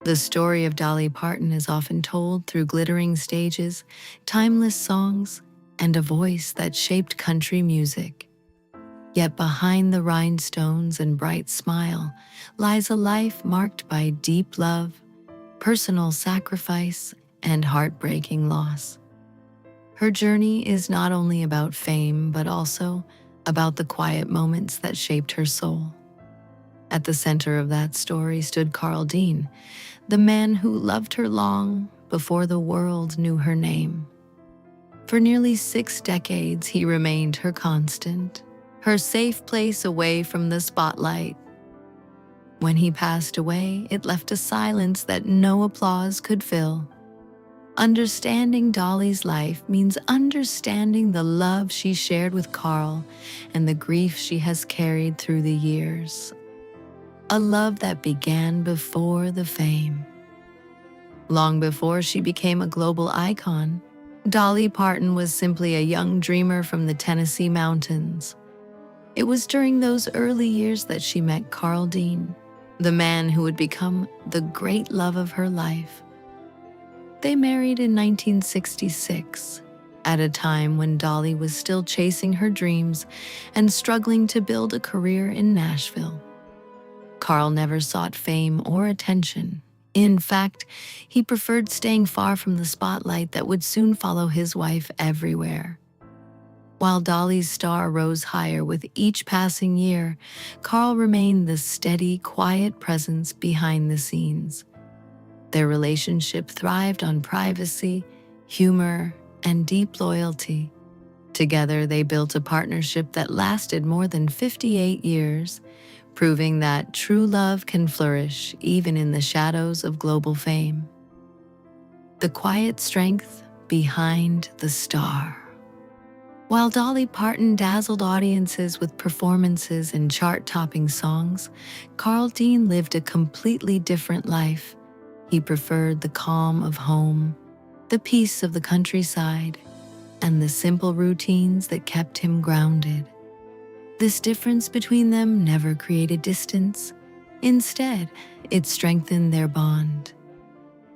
The story of Dolly Parton is often told through glittering stages, timeless songs, and a voice that shaped country music. Yet behind the rhinestones and bright smile lies a life marked by deep love, personal sacrifice, and heartbreaking loss. Her journey is not only about fame, but also about the quiet moments that shaped her soul. At the center of that story stood Carl Dean, the man who loved her long before the world knew her name. For nearly 6 decades, he remained her constant, her safe place away from the spotlight. When he passed away, it left a silence that no applause could fill. Understanding Dolly's life means understanding the love she shared with Carl and the grief she has carried through the years. A love that began before the fame. Long before she became a global icon, Dolly Parton was simply a young dreamer from the Tennessee mountains. It was during those early years that she met Carl Dean, the man who would become the great love of her life. They married in 1966, at a time when Dolly was still chasing her dreams and struggling to build a career in Nashville. Carl never sought fame or attention. In fact, he preferred staying far from the spotlight that would soon follow his wife everywhere. While Dolly's star rose higher with each passing year, Carl remained the steady, quiet presence behind the scenes. Their relationship thrived on privacy, humor, and deep loyalty. Together, they built a partnership that lasted more than 58 years, proving that true love can flourish even in the shadows of global fame. The quiet strength behind the star. While Dolly Parton dazzled audiences with performances and chart-topping songs, Carl Dean lived a completely different life. He preferred the calm of home, the peace of the countryside, and the simple routines that kept him grounded. This difference between them never created distance. Instead, it strengthened their bond.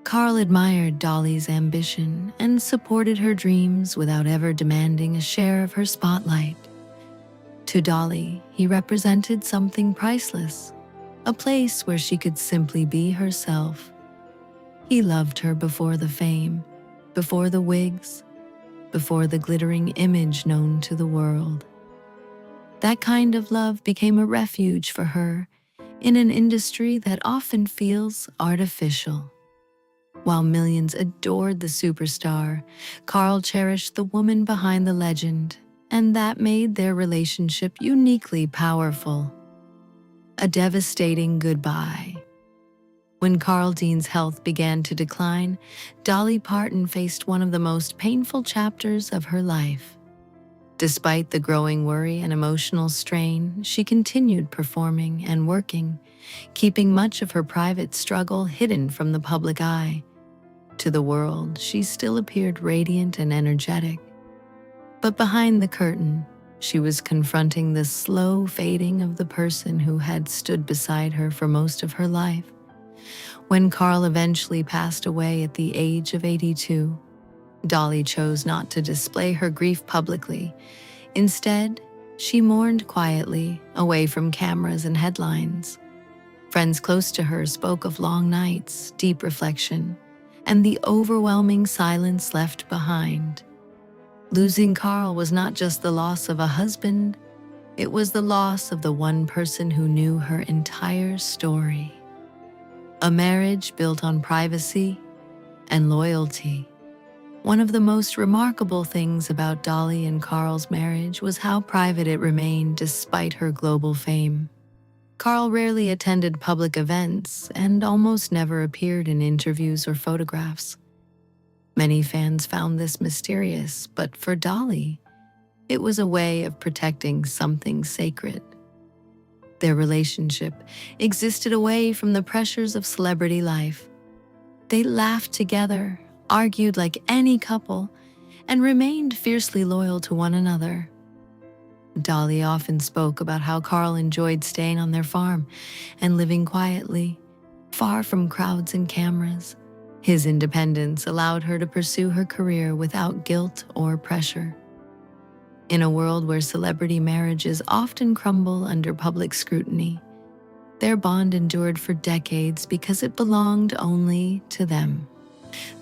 Carl admired Dolly's ambition and supported her dreams without ever demanding a share of her spotlight. To Dolly, he represented something priceless, a place where she could simply be herself. He loved her before the fame, before the wigs, before the glittering image known to the world. That kind of love became a refuge for her in an industry that often feels artificial. While millions adored the superstar, Carl cherished the woman behind the legend, and that made their relationship uniquely powerful. A devastating goodbye. When Carl Dean's health began to decline, Dolly Parton faced one of the most painful chapters of her life. Despite the growing worry and emotional strain, she continued performing and working, keeping much of her private struggle hidden from the public eye. To the world, she still appeared radiant and energetic. But behind the curtain, she was confronting the slow fading of the person who had stood beside her for most of her life. When Carl eventually passed away at the age of 82, Dolly chose not to display her grief publicly. Instead, she mourned quietly, away from cameras and headlines. Friends close to her spoke of long nights, deep reflection, and the overwhelming silence left behind. Losing Carl was not just the loss of a husband, it was the loss of the one person who knew her entire story. A marriage built on privacy and loyalty. One of the most remarkable things about Dolly and Carl's marriage was how private it remained despite her global fame. Carl rarely attended public events and almost never appeared in interviews or photographs. Many fans found this mysterious, but for Dolly, it was a way of protecting something sacred. Their relationship existed away from the pressures of celebrity life. They laughed together, argued like any couple, and remained fiercely loyal to one another. Dolly often spoke about how Carl enjoyed staying on their farm and living quietly, Far from crowds and cameras, his independence allowed her to pursue her career without guilt or pressure. In a world where celebrity marriages often crumble under public scrutiny, their bond endured for decades because it belonged only to them.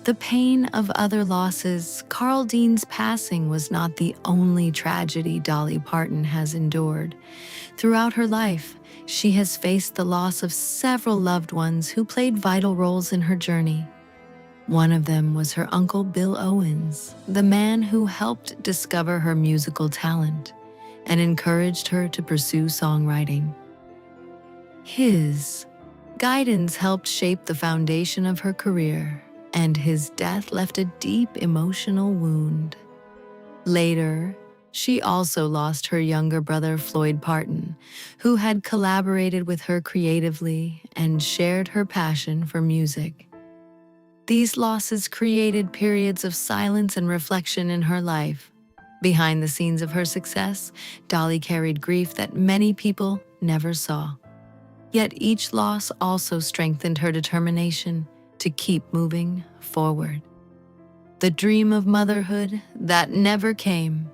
The pain of other losses, Carl Dean's passing was not the only tragedy Dolly Parton has endured. Throughout her life, she has faced the loss of several loved ones who played vital roles in her journey. One of them was her uncle Bill Owens, the man who helped discover her musical talent and encouraged her to pursue songwriting. His guidance helped shape the foundation of her career, and his death left a deep emotional wound. Later, she also lost her younger brother Floyd Parton, who had collaborated with her creatively and shared her passion for music. These losses created periods of silence and reflection in her life. Behind the scenes of her success, Dolly carried grief that many people never saw. Yet each loss also strengthened her determination to keep moving forward. The dream of motherhood that never came.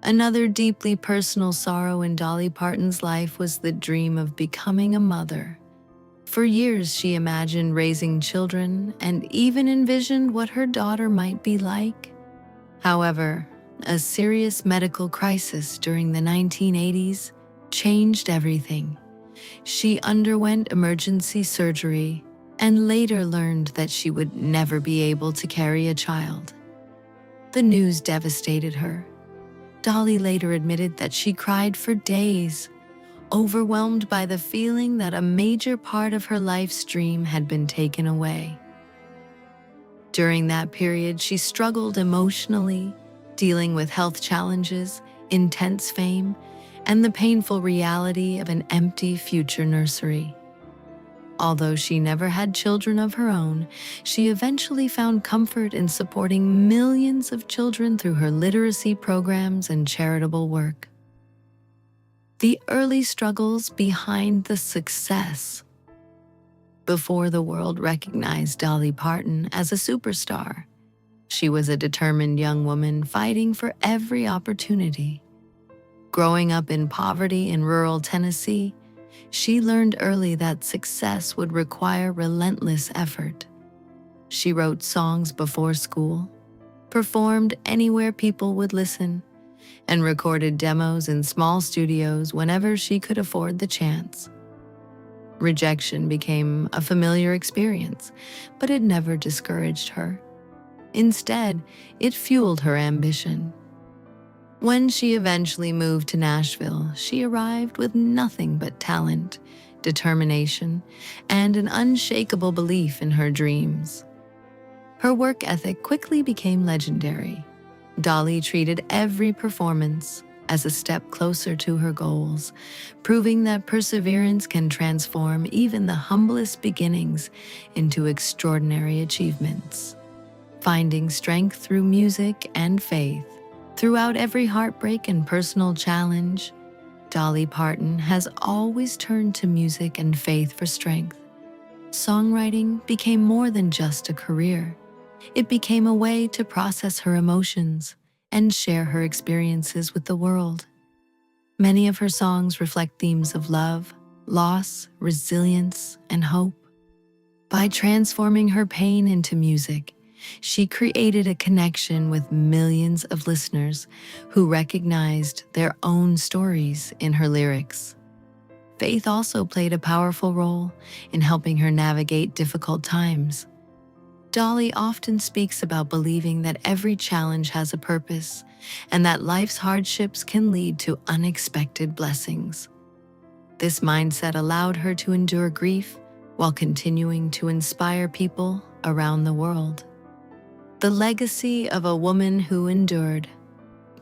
Another deeply personal sorrow in Dolly Parton's life was the dream of becoming a mother. For years, she imagined raising children and even envisioned what her daughter might be like. However, a serious medical crisis during the 1980s changed everything. She underwent emergency surgery and later learned that she would never be able to carry a child. The news devastated her. Dolly later admitted that she cried for days, overwhelmed by the feeling that a major part of her life's dream had been taken away. During that period, she struggled emotionally, dealing with health challenges, intense fame, and the painful reality of an empty future nursery. Although she never had children of her own, she eventually found comfort in supporting millions of children through her literacy programs and charitable work. The early struggles behind the success. Before the world recognized Dolly Parton as a superstar, she was a determined young woman fighting for every opportunity. Growing up in poverty in rural Tennessee, she learned early that success would require relentless effort. She wrote songs before school, performed anywhere people would listen, and recorded demos in small studios whenever she could afford the chance. Rejection became a familiar experience, but it never discouraged her. Instead, it fueled her ambition. When she eventually moved to Nashville, she arrived with nothing but talent, determination, and an unshakable belief in her dreams. Her work ethic quickly became legendary. Dolly treated every performance as a step closer to her goals, proving that perseverance can transform even the humblest beginnings into extraordinary achievements. Finding strength through music and faith, throughout every heartbreak and personal challenge, Dolly Parton has always turned to music and faith for strength. Songwriting became more than just a career. It became a way to process her emotions and share her experiences with the world. Many of her songs reflect themes of love, loss, resilience, and hope. By transforming her pain into music, she created a connection with millions of listeners who recognized their own stories in her lyrics. Faith also played a powerful role in helping her navigate difficult times. Dolly often speaks about believing that every challenge has a purpose and that life's hardships can lead to unexpected blessings. This mindset allowed her to endure grief while continuing to inspire people around the world. The legacy of a woman who endured.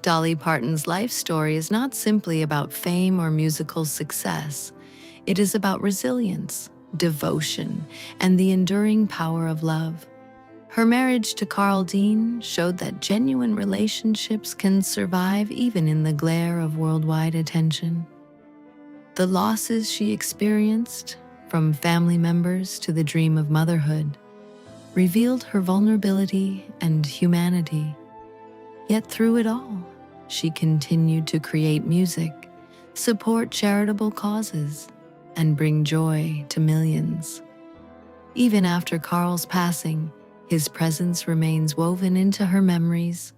Dolly Parton's life story is not simply about fame or musical success. It is about resilience, devotion, and the enduring power of love. Her marriage to Carl Dean showed that genuine relationships can survive even in the glare of worldwide attention. The losses she experienced, from family members to the dream of motherhood, revealed her vulnerability and humanity. Yet through it all, she continued to create music, support charitable causes, and bring joy to millions. Even after Carl's passing, his presence remains woven into her memories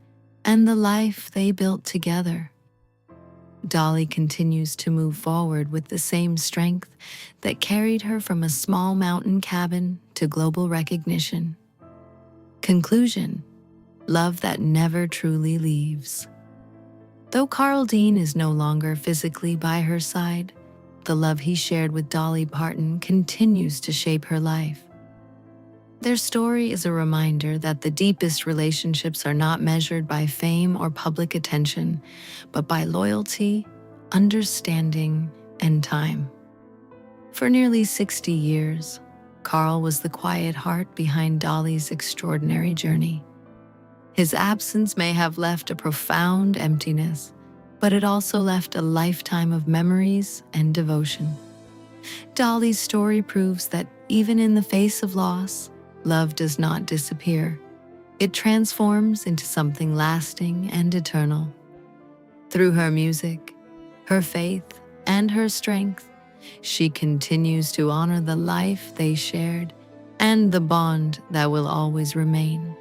and the life they built together. Dolly continues to move forward with the same strength that carried her from a small mountain cabin to global recognition. Conclusion: love that never truly leaves. Though Carl Dean is no longer physically by her side, the love he shared with Dolly Parton continues to shape her life. Their story is a reminder that the deepest relationships are not measured by fame or public attention, but by loyalty, understanding, and time. For nearly 60 years, Carl was the quiet heart behind Dolly's extraordinary journey. His absence may have left a profound emptiness, but it also left a lifetime of memories and devotion. Dolly's story proves that even in the face of loss, love does not disappear. It transforms into something lasting and eternal. Through her music, her faith, and her strength, she continues to honor the life they shared and the bond that will always remain.